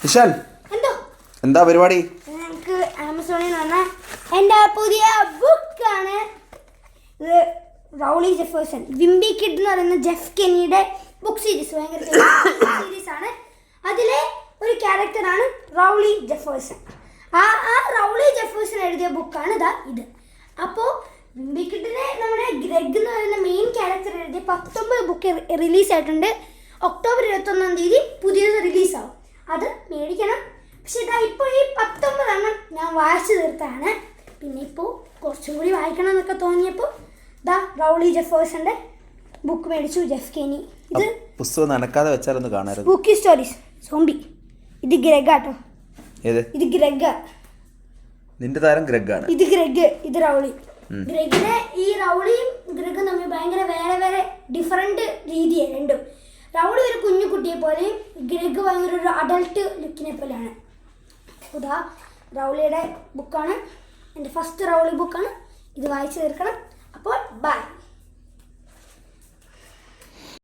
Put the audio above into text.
വിശാൽ എന്താ പരിപാടി? ഞങ്ങൾക്ക് ആമസോണിൽ നിന്ന് എൻ്റെ പുതിയ ബുക്കാണ് ഇത്. റൗളി ജെഫേഴ്സൺ വിംബി കിഡ് എന്ന് പറയുന്ന ജെഫ് കെന്നിയുടെ ബുക്ക് സീരീസ്, ഭയങ്കര സീരീസാണ്. അതിലെ ഒരു ക്യാരക്ടറാണ് റൗളി ജെഫേഴ്സൺ. ആ റൗളി ജെഫേഴ്സൺ എഴുതിയ ബുക്കാണ് ഇത്. അപ്പോൾ വിംബി കിഡിനെ നമ്മുടെ ഗ്രെഗ് എന്ന് പറയുന്ന മെയിൻ ക്യാരക്ടർ എഴുതിയ 19 ബുക്ക് റിലീസായിട്ടുണ്ട്. ഒക്ടോബർ 21 പുതിയത് റിലീസാവും. അത് മേടിക്കണം. പക്ഷെ ഇതാ ഇപ്പോൾ ഈ 19 ഞാൻ വായിച്ചു തീർത്താണ്. പിന്നെ ഇപ്പോൾ കുറച്ചും കൂടി വായിക്കണം എന്നൊക്കെ തോന്നിയപ്പോൾ ദാ റൗളി ജെഫേഴ്സന്റെ ബുക്ക് മേടിച്ചു, ജെഫ് കെന്നി. ഇത് പുസ്തകം നനക്കാതെ വെച്ചാലൊന്ന് കാണാറ്. Spooky stories zombie. ഇത് ഗ്രെഗാട്ടോ. ഇത് ഗ്രെഗ്. നിന്റെ താരം ഗ്രെഗാണ്. ഇത് ഗ്രെഗ്, ഇത് റൗളി. ഗ്രെഗിനെ ഈ റൗളിയും ഗ്രെഗും തമ്മിൽ ഭയങ്കര വേറെ ഡിഫറെന്റ് രീതിയാണ് രണ്ടും. റൗളി ഒരു കുഞ്ഞു കുട്ടിയെ പോലെയും ഗ്രെഗ് ഭയങ്കര ഒരു അഡൾട്ട് ലുക്കിനെ പോലെയാണ്. ഇതാ റൗളിയുടെ ബുക്കാണ്, എൻ്റെ ഫസ്റ്റ് റൗളി ബുക്കാണ്. ഇത് വായിച്ചു തീർക്കണം. അപ്പോൾ ബൈ.